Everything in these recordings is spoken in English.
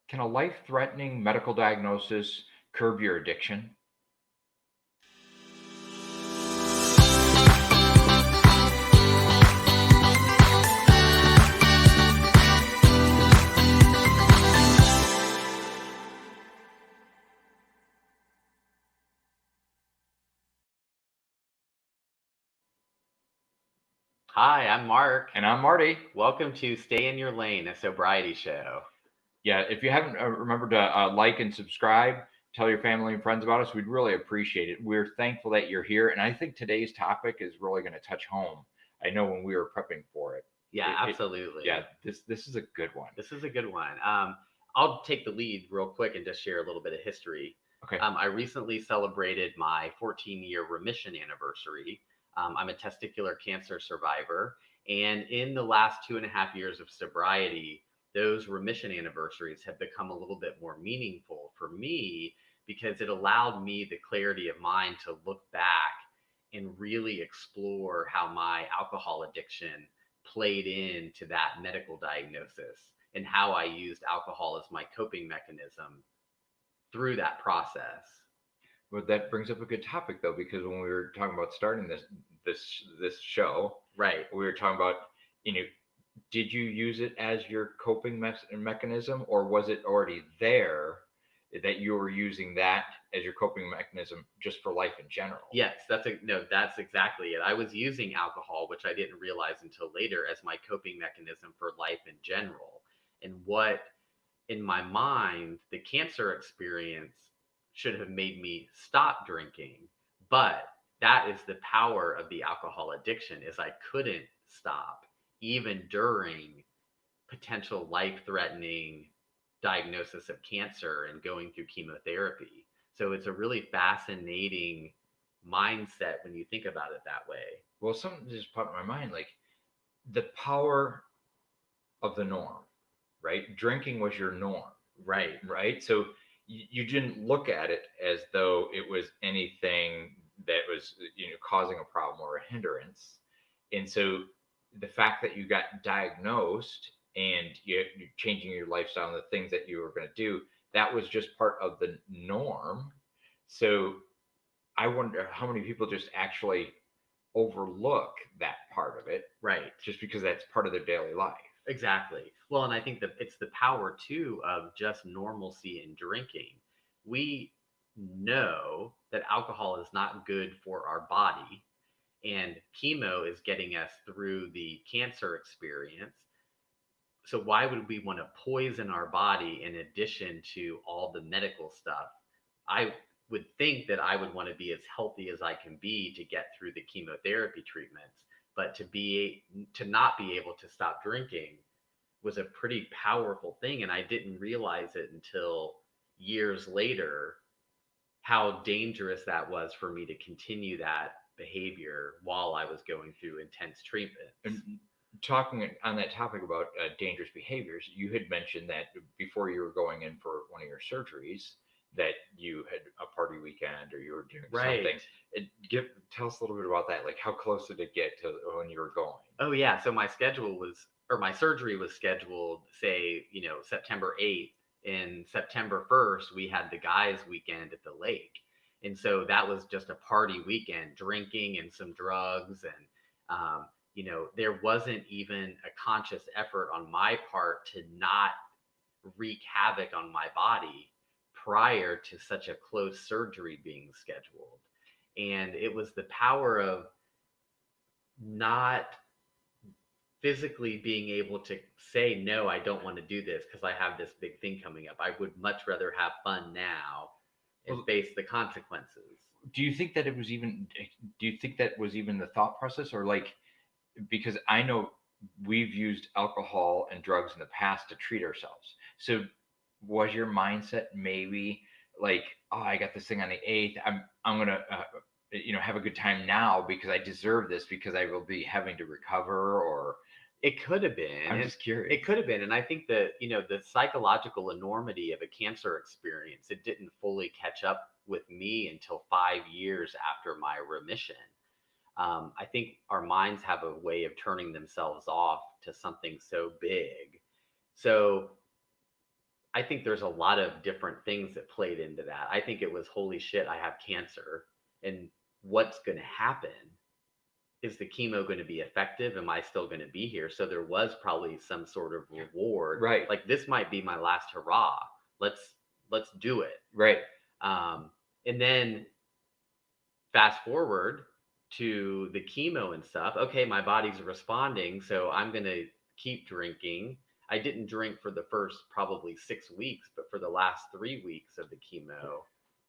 Can a life-threatening medical diagnosis curb your addiction? Hi, I'm Mark. And I'm Marty. Welcome to Stay in Your Lane, a sobriety show. Yeah, if you haven't remembered to like and subscribe, tell your family and friends about us, we'd really appreciate it. We're thankful that you're here, and I think today's topic is really going to touch home. I know when we were prepping for it, Yeah, it yeah, absolutely. this is a good one. This is a good one. I'll take the lead real quick and just share a little bit of history. Okay. I recently celebrated my 14-year remission anniversary. I'm a testicular cancer survivor. And in the last 2.5 years of sobriety, those remission anniversaries have become a little bit more meaningful for me because it allowed me the clarity of mind to look back and really explore how my alcohol addiction played into that medical diagnosis and how I used alcohol as my coping mechanism through that process. Well, that brings up a good topic though, because when we were talking about starting this show, Right. we were talking about, you know, did you use it as your coping mechanism, or was it already there that you were using that as your coping mechanism just for life in general? Yes, that's exactly it. I was using alcohol, which I didn't realize until later, as my coping mechanism for life in general. And what in my mind, the cancer experience should have made me stop drinking, but that is the power of the alcohol addiction is I couldn't stop even during potential life-threatening diagnosis of cancer and going through chemotherapy. So it's a really fascinating mindset when you think about it that way. Well, something just popped in my mind, like the power of the norm, right? Drinking was your norm, Right. right? So you didn't look at it as though it was anything that was, causing a problem or a hindrance. And so the fact that you got diagnosed and you're changing your lifestyle and the things that you were going to do, that was just part of the norm. So I wonder how many people just actually overlook that part of it Right. just because that's part of their daily life. Exactly. Well, and I think that it's the power too of just normalcy in drinking. We know that alcohol is not good for our body, and chemo is getting us through the cancer experience. So, why would we want to poison our body in addition to all the medical stuff? I would think that I would want to be as healthy as I can be to get through the chemotherapy treatments, but to not be able to stop drinking was a pretty powerful thing. And I didn't realize it until years later how dangerous that was for me to continue that behavior while I was going through intense treatments. And talking on that topic about dangerous behaviors, you had mentioned that before you were going in for one of your surgeries, that you had a party weekend or you were doing something. Right. Tell us a little bit about that. Like, how close did it get to when you were going? Oh yeah. So my surgery was scheduled, say, September 8th. And September 1st, we had the guys' weekend at the lake. And so that was just a party weekend, drinking and some drugs. And, there wasn't even a conscious effort on my part to not wreak havoc on my body prior to such a close surgery being scheduled. And it was the power of not physically being able to say, no, I don't want to do this because I have this big thing coming up. I would much rather have fun now and Well, face the consequences. do you think that it was even? Do you think that was even the thought process, or like, because I know we've used alcohol and drugs in the past to treat ourselves. So was your mindset maybe like, oh, I got this thing on the 8th. I'm gonna have a good time now because I deserve this because I will be having to recover. Or It could have been. I'm just curious. It could have been. And I think that, the psychological enormity of a cancer experience, it didn't fully catch up with me until 5 years after my remission. I think our minds have a way of turning themselves off to something so big. So I think there's a lot of different things that played into that. I think it was, holy shit, I have cancer. And what's going to happen? Is the chemo going to be effective? Am I still going to be here? So there was probably some sort of reward. Right. Like, this might be my last hurrah. Let's do it. Right. And then fast forward to the chemo and stuff. Okay, my body's responding, so I'm going to keep drinking. I didn't drink for the first probably 6 weeks, but for the last 3 weeks of the chemo,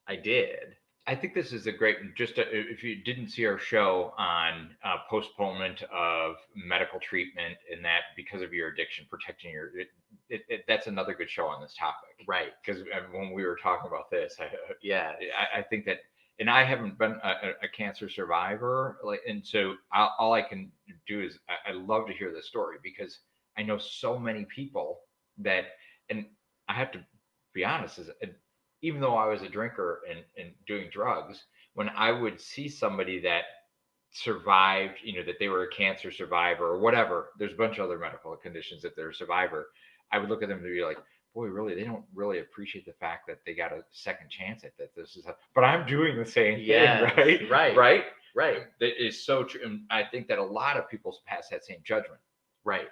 I did. I think this is a great, if you didn't see our show on postponement of medical treatment and that because of your addiction, protecting that's another good show on this topic. Right. Because when we were talking about this, Yes. I think that, and I haven't been a cancer survivor, like, and so all I can do is I love to hear this story because I know so many people that, and I have to be honest, even though I was a drinker and doing drugs, when I would see somebody that survived, that they were a cancer survivor or whatever, there's a bunch of other medical conditions that they're a survivor, I would look at them and be like, boy, really, they don't really appreciate the fact that they got a second chance at that. But I'm doing the same thing, right? Right. That is so true. And I think that a lot of people pass that same judgment. Right.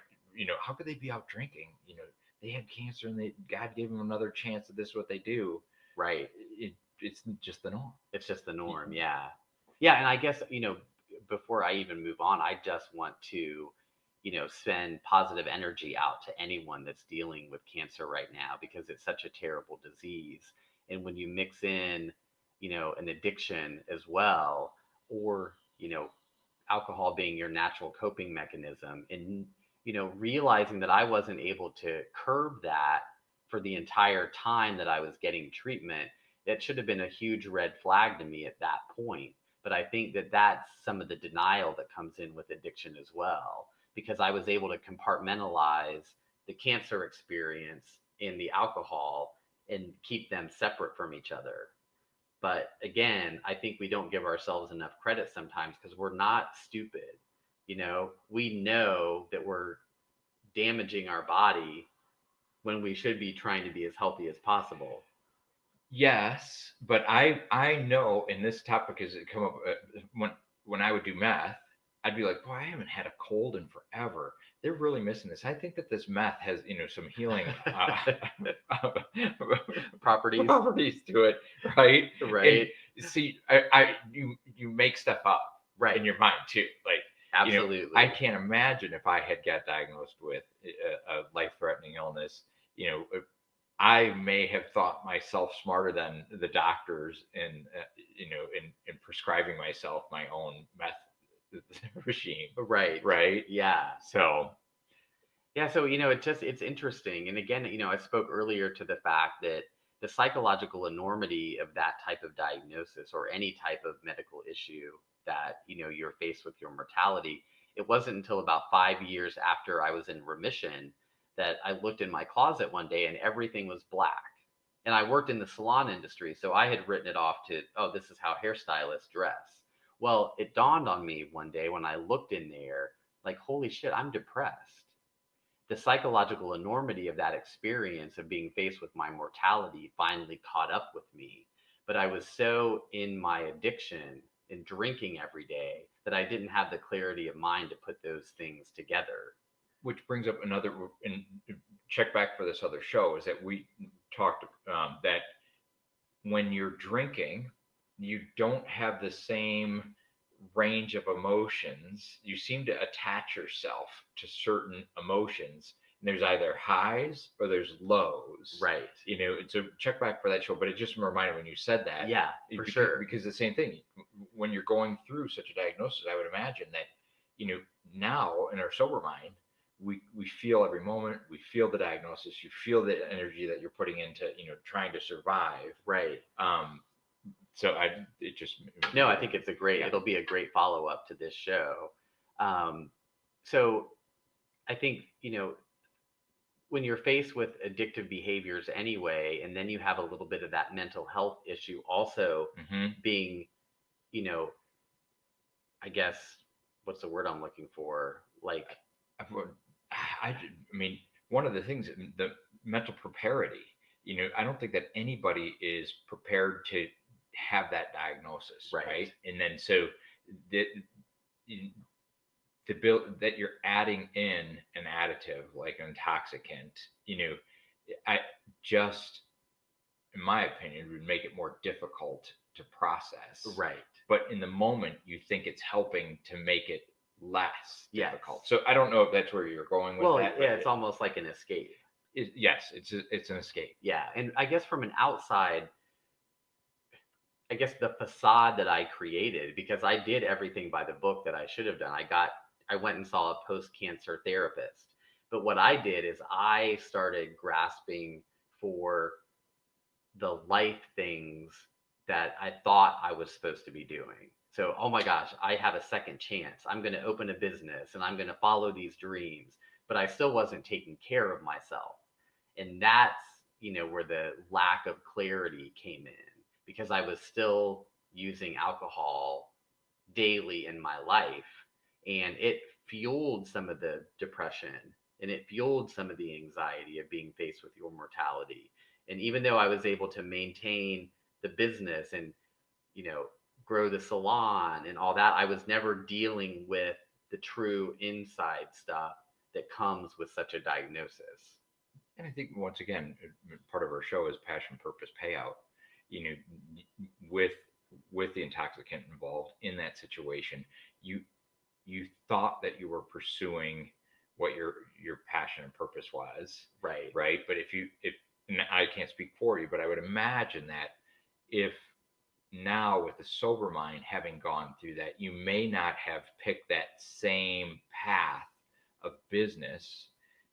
How could they be out drinking? They had cancer and God gave them another chance at this, what they do. Right. It's just the norm. It's just the norm. Yeah. Yeah. And I guess, before I even move on, I just want to, send positive energy out to anyone that's dealing with cancer right now because it's such a terrible disease. And when you mix in, an addiction as well, or, alcohol being your natural coping mechanism, and, realizing that I wasn't able to curb that for the entire time that I was getting treatment, that should have been a huge red flag to me at that point. But I think that that's some of the denial that comes in with addiction as well, because I was able to compartmentalize the cancer experience in the alcohol and keep them separate from each other. But again, I think we don't give ourselves enough credit sometimes because we're not stupid. We know that we're damaging our body when we should be trying to be as healthy as possible. Yes, but I know, and this topic has come up when I would do meth, I'd be like, boy, I haven't had a cold in forever. They're really missing this. I think that this meth has some healing properties to it, right? Right. And see, you make stuff up Right. in your mind too, like. Absolutely. I can't imagine if I had got diagnosed with a life-threatening illness. I may have thought myself smarter than the doctors in prescribing myself my own meth regime. Right. Right. Yeah. So it's interesting. And again, I spoke earlier to the fact that the psychological enormity of that type of diagnosis or any type of medical issue that, you're faced with your mortality, it wasn't until about 5 years after I was in remission that I looked in my closet one day and everything was black. And I worked in the salon industry, so I had written it off to, oh, this is how hairstylists dress. Well, it dawned on me one day when I looked in there, like, holy shit, I'm depressed. The psychological enormity of that experience of being faced with my mortality finally caught up with me. But I was so in my addiction and drinking every day that I didn't have the clarity of mind to put those things together. Which brings up another, and check back for this other show, is that we talked that when you're drinking, you don't have the same range of emotions. You seem to attach yourself to certain emotions. And there's either highs or there's lows. Right. And so check back for that show. But it just reminded when you said that. Yeah, for sure. Because the same thing, when you're going through such a diagnosis, I would imagine that, now in our sober mind, we feel every moment, we feel the diagnosis, you feel the energy that you're putting into, trying to survive. Right. So I think it's it'll be a great follow up to this show. So I think, when you're faced with addictive behaviors anyway, and then you have a little bit of that mental health issue also being, I guess, what's the word I'm looking for? I mean, one of the things, the mental precarity, I don't think that anybody is prepared to have that diagnosis, Right. right? And then so the, the build that you're adding in an additive like an intoxicant, I just, in my opinion, would make it more difficult to process. Right. But in the moment, you think it's helping to make it less Yes. difficult. So I don't know if that's where you're going with Well, that, yeah, but it's almost like an escape. yes, it's an escape. Yeah, and I guess from an outside, I guess the facade that I created, because I did everything by the book that I should have done. I went and saw a post-cancer therapist. But what I did is I started grasping for the life things that I thought I was supposed to be doing. So, oh my gosh, I have a second chance. I'm going to open a business and I'm going to follow these dreams. But I still wasn't taking care of myself. And that's, where the lack of clarity came in, because I was still using alcohol daily in my life, and it fueled some of the depression, and it fueled some of the anxiety of being faced with your mortality. And even though I was able to maintain the business and, you know grow the salon and all that, I was never dealing with the true inside stuff that comes with such a diagnosis. And I think once again, part of our show is passion, purpose, payout. You know, with the intoxicant involved in that situation, you thought that you were pursuing what your passion and purpose was, Right. right? But if and I can't speak for you, but I would imagine that if now with the sober mind having gone through that, you may not have picked that same path of business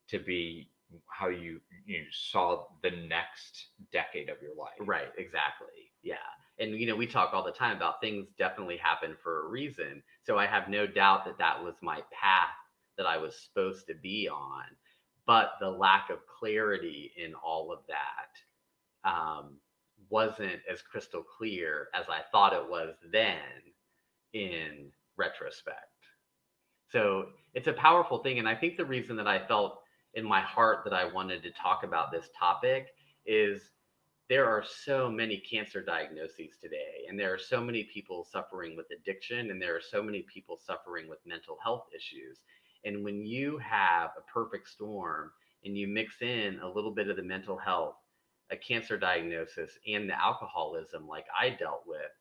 to be how you saw the next decade of your life. Right, exactly. Yeah. And we talk all the time about things definitely happen for a reason. So I have no doubt that that was my path that I was supposed to be on. But the lack of clarity in all of that wasn't as crystal clear as I thought it was then in retrospect. So it's a powerful thing. And I think the reason that I felt in my heart that I wanted to talk about this topic is there are so many cancer diagnoses today, and there are so many people suffering with addiction, and there are so many people suffering with mental health issues. And when you have a perfect storm and you mix in a little bit of the mental health, a cancer diagnosis, and the alcoholism like I dealt with,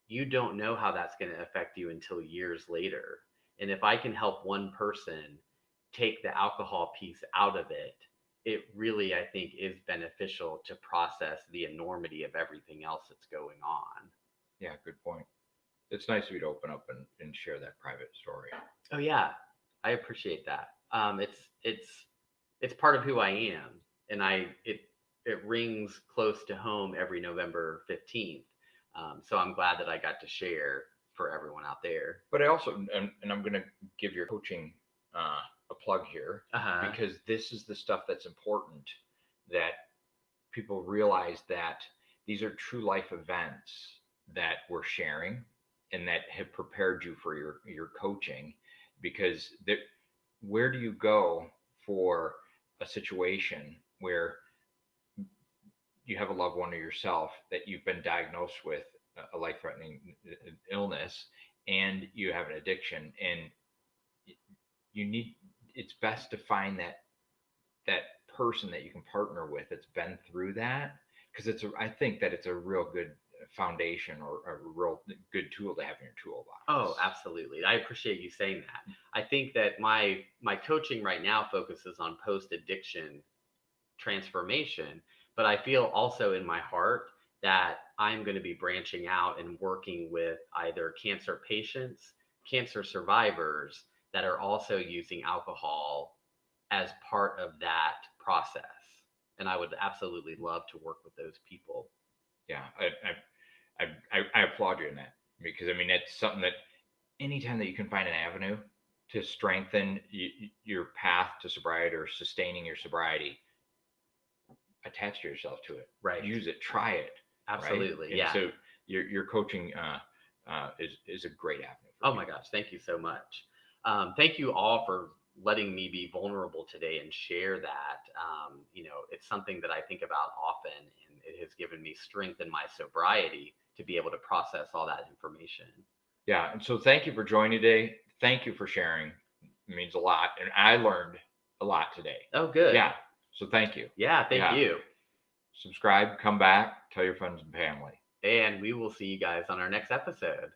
you don't know how that's going to affect you until years later. And if I can help one person take the alcohol piece out of it, it really, I think, is beneficial to process the enormity of everything else that's going on. Yeah, good point. It's nice of you to open up and share that private story. Oh yeah, I appreciate that. It's part of who I am, and it rings close to home every November 15th. So I'm glad that I got to share for everyone out there. But I also, and I'm going to give your coaching a plug here, Uh-huh. because this is the stuff that's important, that people realize that these are true life events that we're sharing and that have prepared you for your coaching. Because where do you go for a situation where you have a loved one or yourself that you've been diagnosed with a life threatening illness, and you have an addiction, and you need, it's best to find that person that you can partner with that's been through that, because I think that it's a real good foundation or a real good tool to have in your toolbox. Oh, absolutely. I appreciate you saying that. I think that my coaching right now focuses on post addiction transformation, but I feel also in my heart that I'm going to be branching out and working with either cancer patients, cancer survivors that are also using alcohol as part of that process. And I would absolutely love to work with those people. Yeah, I applaud you in that, because I mean that's something that anytime that you can find an avenue to strengthen your path to sobriety or sustaining your sobriety, attach yourself to it, Right. use it, try it. Absolutely. Right? And Yeah. so your coaching is a great avenue. Oh my gosh, thank you so much. Thank you all for letting me be vulnerable today and share that. It's something that I think about often, and it has given me strength in my sobriety to be able to process all that information. Yeah. And so thank you for joining today. Thank you for sharing. It means a lot. And I learned a lot today. Oh, good. Yeah. So thank you. Yeah, thank Yeah. you. Subscribe, come back, tell your friends and family. And we will see you guys on our next episode.